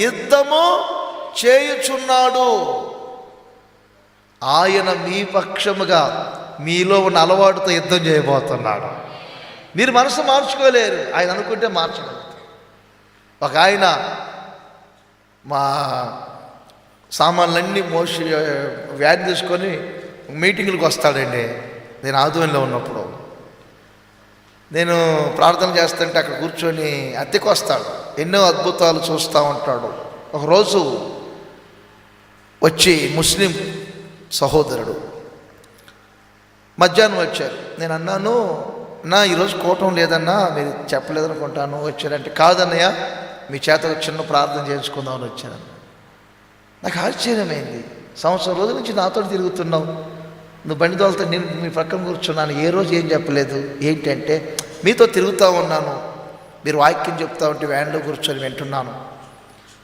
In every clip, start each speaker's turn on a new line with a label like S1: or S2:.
S1: యుద్ధము చేయుచున్నాడు. ఆయన మీ పక్షముగా మీలో ఉన్న అలవాటుతో యుద్ధం చేయబోతున్నాడు. మీరు మనసు మార్చుకోలేరు, ఆయన అనుకుంటే మార్చగలరు. ఒక ఆయన మా సామాన్లన్నీ మోసి వ్యాన్ తీసుకొని మీటింగులకు వస్తాడండి. నేను ఆధ్వర్యంలో ఉన్నప్పుడు నేను ప్రార్థన చేస్తుంటే అక్కడ కూర్చొని అద్దెకు వస్తాడు. ఎన్నో అద్భుతాలు చూస్తూ ఉంటాడు. ఒకరోజు వచ్చి ముస్లిం సహోదరుడు మధ్యాహ్నం వచ్చారు. నేను అన్నాను, నా ఈరోజు కూటం లేదన్నా, మీరు చెప్పలేదనుకుంటాను. వచ్చారంటే, కాదన్నయ్య మీ చేత చిన్న ప్రార్థన చేయించుకుందామని వచ్చాను. నాకు ఆశ్చర్యమైంది. సంవత్సరం రోజుల నుంచి నాతో తిరుగుతున్నావు, నువ్వు బండి తోలుతా, నేను మీ పక్కన కూర్చున్నాను, ఏ రోజు ఏం చెప్పలేదు. ఏంటంటే, మీతో తిరుగుతూ ఉన్నాను, మీరు వాక్యం చెప్తా ఉంటే వ్యాన్లో కూర్చొని వింటున్నాను.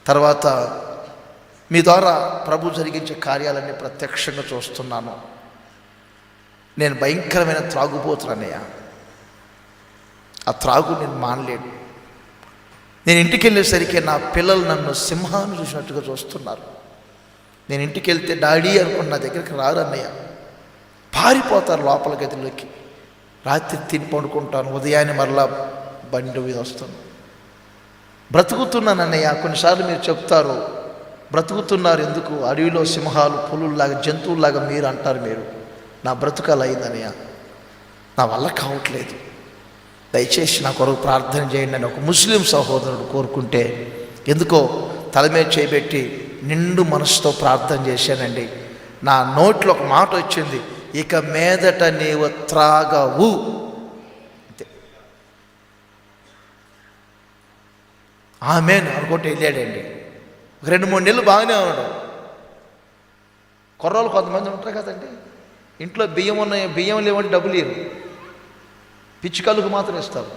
S1: తర్వాత మీ ద్వారా ప్రభు జరిగించే కార్యాలన్నీ ప్రత్యక్షంగా చూస్తున్నాను. నేను భయంకరమైన త్రాగుపోతున్నానయ్య. ఆ త్రాగు నేను మానలేను. నేను ఇంటికి వెళ్ళేసరికి నా పిల్లలు నన్ను సింహాన్ని చూసినట్టుగా చూస్తున్నారు. నేను ఇంటికి వెళ్తే డాడీ అనుకుని నా దగ్గరికి రారు అన్నయ్య, పారిపోతారు లోపల గదిలోకి. రాత్రి తిని పండుకుంటాను, ఉదయాన్నే మరలా బండి మీద వస్తాను. బ్రతుకుతున్నాను అన్నయ్య. కొన్నిసార్లు మీరు చెప్తారు, బ్రతుకుతున్నారు ఎందుకు, అడవిలో సింహాలు పులుల్లాగా జంతువుల్లాగా మీరు అంటారు. మీరు నా బ్రతుకాలు అయిందన్నయ్య, నా వల్ల కావట్లేదు, దయచేసి నా కొరకు ప్రార్థన చేయండి అని ఒక ముస్లిం సహోదరుడు కోరుకుంటే, ఎందుకో తల మీద చేయబెట్టి నిండు మనసుతో ప్రార్థన చేశానండి. నా నోట్లో ఒక మాట వచ్చింది, ఇక మీదట నీవు త్రాగవు. అంతే. ఆమేన్ అనుకుంటే వెళ్ళాడండి. 2-3 నెలలు బాగానే ఉన్నాడు. కుర్రోళ్ళు కొంతమంది ఉంటారు కదండి, ఇంట్లో బియ్యం ఉన్నాయి, బియ్యం లేవంటే డబ్బులు ఇవ్వరు, పిచ్చికల్లుకు మాత్రం ఇస్తారు.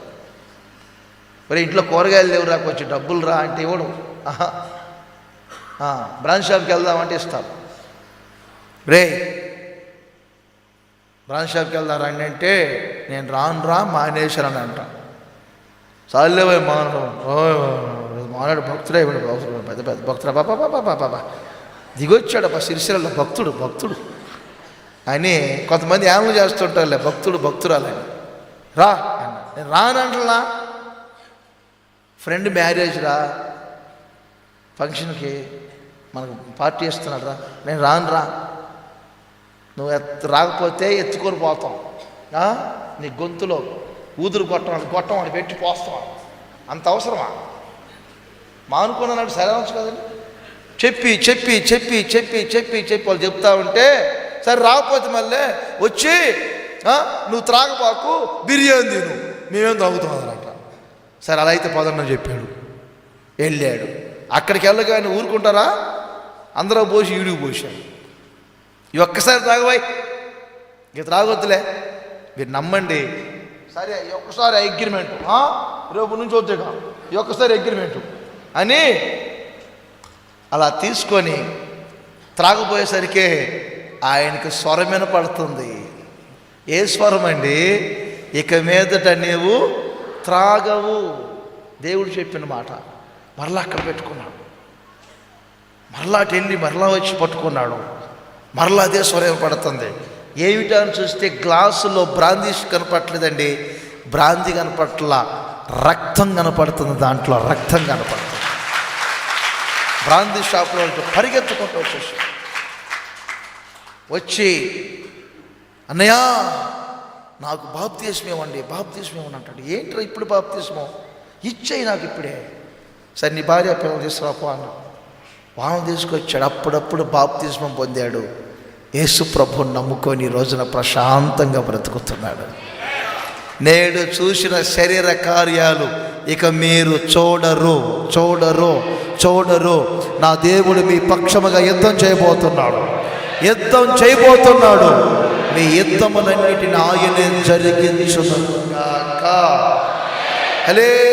S1: మరి ఇంట్లో కూరగాయలు లేవు, రాకు వచ్చి డబ్బులు రా అంటే ఇవ్వడు. బ్రాంచ్ షాప్కి వెళ్దామంటే ఇస్తారు. రే బ్రాంచ్ షాప్కి వెళ్దాం రండి అంటే, నేను రాను మానేశానని అంట. చాలేవే మానాడు భక్తుడే, పెద్ద పెద్ద భక్తుడు, బాబా దిగొచ్చాడు సిరిసిల్ల భక్తుడు అని. కొంతమంది ఏమో చేస్తుంటారులే, భక్తురాలని. రా అన్న, నేను రానంటలా. ఫ్రెండ్ మ్యారేజ్ రా, ఫంక్షన్కి మనకు పార్టీ ఇస్తున్నాడు రా, నేను రాను. నువ్వు రాకపోతే ఎత్తుకొని పోతాం, నీ గొంతులో ఊదురు గొట్టం అని పెట్టి పోస్తాం. అంత అవసరమా? మానుకున్నాడు సరే అనొచ్చు కదండి. చెప్పి వాళ్ళు చెప్తా ఉంటే, సరే రాకపోతే మళ్ళీ వచ్చి నువ్వు త్రాగబాకు, బిర్యానీ తిను, మేమేం తాగుతాం అదనట. సరే అలా అయితే పదన్నని చెప్పాడు. వెళ్ళాడు. అక్కడికి వెళ్ళగానే ఊరుకుంటారా, అందరూ పోసి ఈడికి పోసాడు. ఈ ఒక్కసారి త్రాగబాయ్, ఇక త్రాగొద్దులే, మీరు నమ్మండి. సరే ఈ ఒక్కసారి అగ్రిమెంటు, రేపు నుంచి వద్దుగా ఈ ఒక్కసారి అగ్రిమెంటు అని అలా తీసుకొని త్రాగబోయేసరికి ఆయనకి స్వరం వినపడుతుంది. ఏ స్వరం అండి? ఇక మీదట నీవు త్రాగవు. దేవుడు చెప్పిన మాట. మరలా అక్కడ పెట్టుకున్నాడు. మరలా వెళ్ళి మరలా వచ్చి పట్టుకున్నాడు. మరలా అదే స్వరం పడుతుంది. ఏమిటా అని చూస్తే గ్లాసులో బ్రాందీ కనపట్లేదండి, బ్రాందీ కనపట్ల, రక్తం కనపడుతుంది. దాంట్లో రక్తం కనపడుతుంది. బ్రాందీ షాపులో పరిగెత్తుకుంటూ వచ్చి అన్నయ్య నాకు బాప్తిస్మం ఇవ్వండి అంటాడు. ఏంట్రా ఇప్పుడు బాప్తిస్మం? ఇచ్చేయి నాకు ఇప్పుడే. సరే నీ భార్య పిల్లలు తీసుకురాపో అన్న. వాహనం తీసుకొచ్చాడు. అప్పుడప్పుడు బాప్తిస్మం పొందాడు. యేసు ప్రభువుని నమ్ముకొని ఈ రోజున ప్రశాంతంగా బ్రతుకుతున్నాడు. నేడు చూసిన శరీర కార్యాలు ఇక మీరు చూడరు. నా దేవుడు మీ పక్షముగా యుద్ధం చేయబోతున్నాడు. మీ యుద్ధములన్నిటిని ఆయనే జరిగించుగాక. హల్లెలూయా.